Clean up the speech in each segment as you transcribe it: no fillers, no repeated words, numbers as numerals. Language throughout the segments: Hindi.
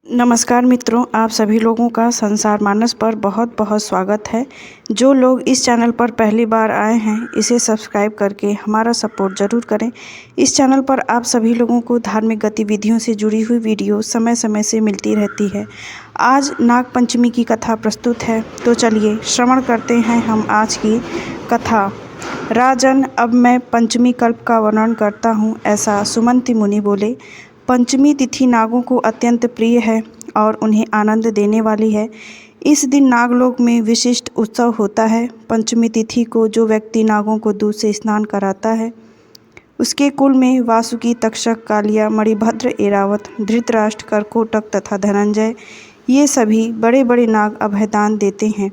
नमस्कार मित्रों, आप सभी लोगों का संसार मानस पर बहुत बहुत स्वागत है। जो लोग इस चैनल पर पहली बार आए हैं, इसे सब्सक्राइब करके हमारा सपोर्ट ज़रूर करें। इस चैनल पर आप सभी लोगों को धार्मिक गतिविधियों से जुड़ी हुई वीडियो समय समय से मिलती रहती है। आज नाग पंचमी की कथा प्रस्तुत है, तो चलिए श्रवण करते हैं हम आज की कथा। राजन, अब मैं पंचमी कल्प का वर्णन करता हूँ, ऐसा सुमंति मुनि बोले। पंचमी तिथि नागों को अत्यंत प्रिय है और उन्हें आनंद देने वाली है। इस दिन नागलोक में विशिष्ट उत्सव होता है। पंचमी तिथि को जो व्यक्ति नागों को दूध से स्नान कराता है, उसके कुल में वासुकी, तक्षक, कालिया, मणिभद्र, एरावत, धृतराष्ट्र, करकोटक तथा धनंजय, ये सभी बड़े बड़े नाग अभयदान देते हैं।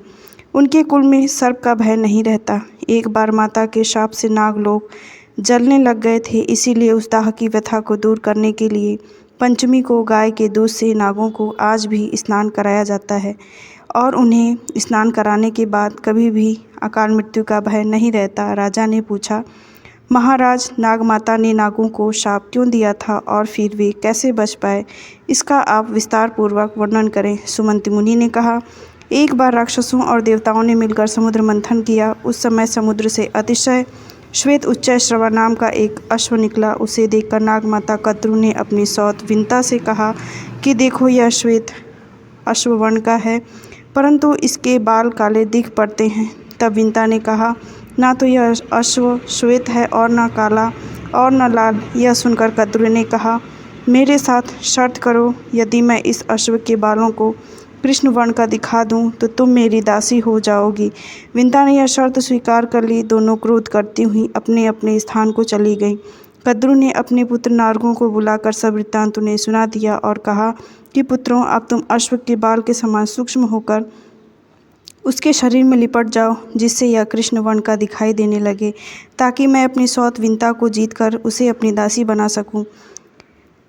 उनके कुल में सर्प का भय नहीं रहता। एक बार माता के शाप से नागलोक जलने लग गए थे, इसीलिए उस दाह की व्यथा को दूर करने के लिए पंचमी को गाय के दूध से नागों को आज भी स्नान कराया जाता है और उन्हें स्नान कराने के बाद कभी भी अकाल मृत्यु का भय नहीं रहता। राजा ने पूछा, महाराज, नाग माता ने नागों को शाप क्यों दिया था और फिर वे कैसे बच पाए? इसका आप विस्तार पूर्वक वर्णन करें। सुमंति मुनि ने कहा, एक बार राक्षसों और देवताओं ने मिलकर समुद्र मंथन किया। उस समय समुद्र से अतिशय श्वेत उच्चैःश्रवा नाम का एक अश्व निकला। उसे देखकर नाग माता कद्रु ने अपनी सौत विंता से कहा कि देखो, यह श्वेत अश्व वर्ण का है, परंतु इसके बाल काले दिख पड़ते हैं। तब विंता ने कहा, ना तो यह अश्व श्वेत है और न काला और न लाल। यह सुनकर कद्रु ने कहा, मेरे साथ शर्त करो, यदि मैं इस अश्व के बालों को कृष्ण वर्ण का दिखा दूं तो तुम मेरी दासी हो जाओगी। विंता ने यह शर्त स्वीकार कर ली। दोनों क्रोध करती हुई अपने अपने स्थान को चली गईं। कद्रु ने अपने पुत्र नारगों को बुलाकर सब वृत्तांत उन्हें सुना दिया और कहा कि पुत्रों, अब तुम अश्व के बाल के समान सूक्ष्म होकर उसके शरीर में लिपट जाओ, जिससे यह कृष्ण वर्ण का दिखाई देने लगे, ताकि मैं अपनी सौत विंता को जीतकर उसे अपनी दासी बना सकूं।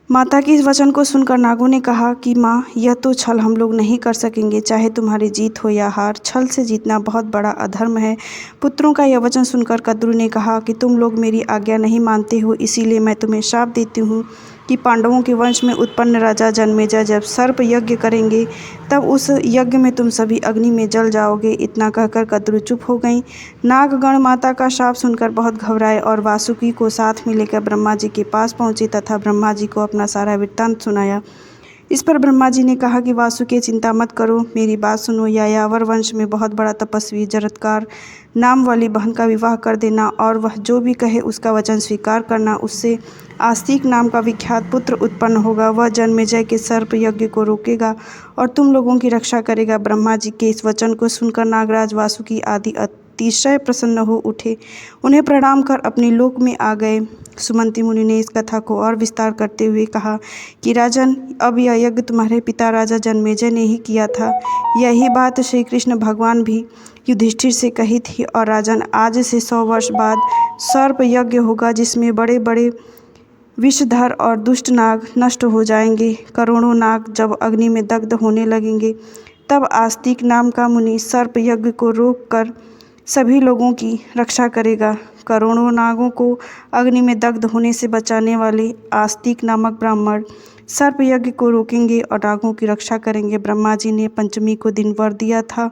माता के इस वचन को सुनकर नागों ने कहा कि माँ, यह तो छल हम लोग नहीं कर सकेंगे। चाहे तुम्हारी जीत हो या हार, छल से जीतना बहुत बड़ा अधर्म है। पुत्रों का यह वचन सुनकर कद्रु ने कहा कि तुम लोग मेरी आज्ञा नहीं मानते हो, इसीलिए मैं तुम्हें शाप देती हूँ कि पांडवों के वंश में उत्पन्न राजा जन्मेजय जब सर्प यज्ञ करेंगे, तब उस यज्ञ में तुम सभी अग्नि में जल जाओगे। इतना कहकर कद्रु चुप हो गई। नागगण माता का शाप सुनकर बहुत घबराए और वासुकी को साथ में लेकर ब्रह्मा जी के पास पहुँचे तथा ब्रह्मा जी को अपना सारा वृत्तांत सुनाया। इस पर ब्रह्मा जी ने कहा कि वासुकी, चिंता मत करो, मेरी बात सुनो। यायावर वंश में बहुत बड़ा तपस्वी जरत्कार नाम वाली बहन का विवाह कर देना और वह जो भी कहे उसका वचन स्वीकार करना। उससे आस्तिक नाम का विख्यात पुत्र उत्पन्न होगा। वह जन्मेजय के सर्प यज्ञ को रोकेगा और तुम लोगों की रक्षा करेगा। ब्रह्मा जी के इस वचन को सुनकर नागराज, वासुकी आदि अतिशय प्रसन्न हो उठे। उन्हें प्रणाम कर अपने लोक में आ गए। सुमंति मुनि ने इस कथा को और विस्तार करते हुए कहा कि राजन, अब यह यज्ञ तुम्हारे पिता राजा जन्मेजय ने ही किया था। यही बात श्री कृष्ण भगवान भी युधिष्ठिर से कही थी। और राजन, आज से 100 वर्ष बाद सर्प यज्ञ होगा, जिसमें बड़े बड़े विषधर और दुष्ट नाग नष्ट हो जाएंगे। करोड़ों नाग जब अग्नि में दग्ध होने लगेंगे, तब आस्तिक नाम का मुनि सर्प यज्ञ को रोककर सभी लोगों की रक्षा करेगा। करोड़ों नागों को अग्नि में दग्ध होने से बचाने वाले आस्तिक नामक ब्राह्मण सर्प यज्ञ को रोकेंगे और नागों की रक्षा करेंगे। ब्रह्मा जी ने पंचमी को दिन वर दिया था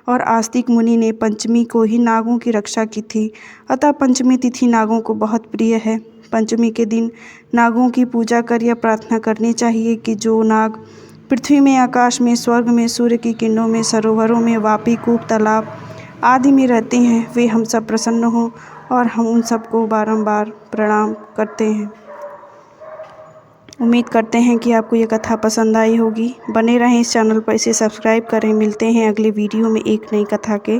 और आस्तिक मुनि ने पंचमी को ही नागों की रक्षा की थी। अतः पंचमी तिथि नागों को बहुत प्रिय है। पंचमी के दिन नागों की पूजा कर यह प्रार्थना करनी चाहिए कि जो नाग पृथ्वी में, आकाश में, स्वर्ग में, सूर्य की किरणों में, सरोवरों में, वापी, कूप, तालाब आदि में रहते हैं, वे हम सब प्रसन्न हों और हम उन सबको बारंबार प्रणाम करते हैं। उम्मीद करते हैं कि आपको ये कथा पसंद आई होगी। बने रहें इस चैनल पर, इसे सब्सक्राइब करें। मिलते हैं अगले वीडियो में एक नई कथा के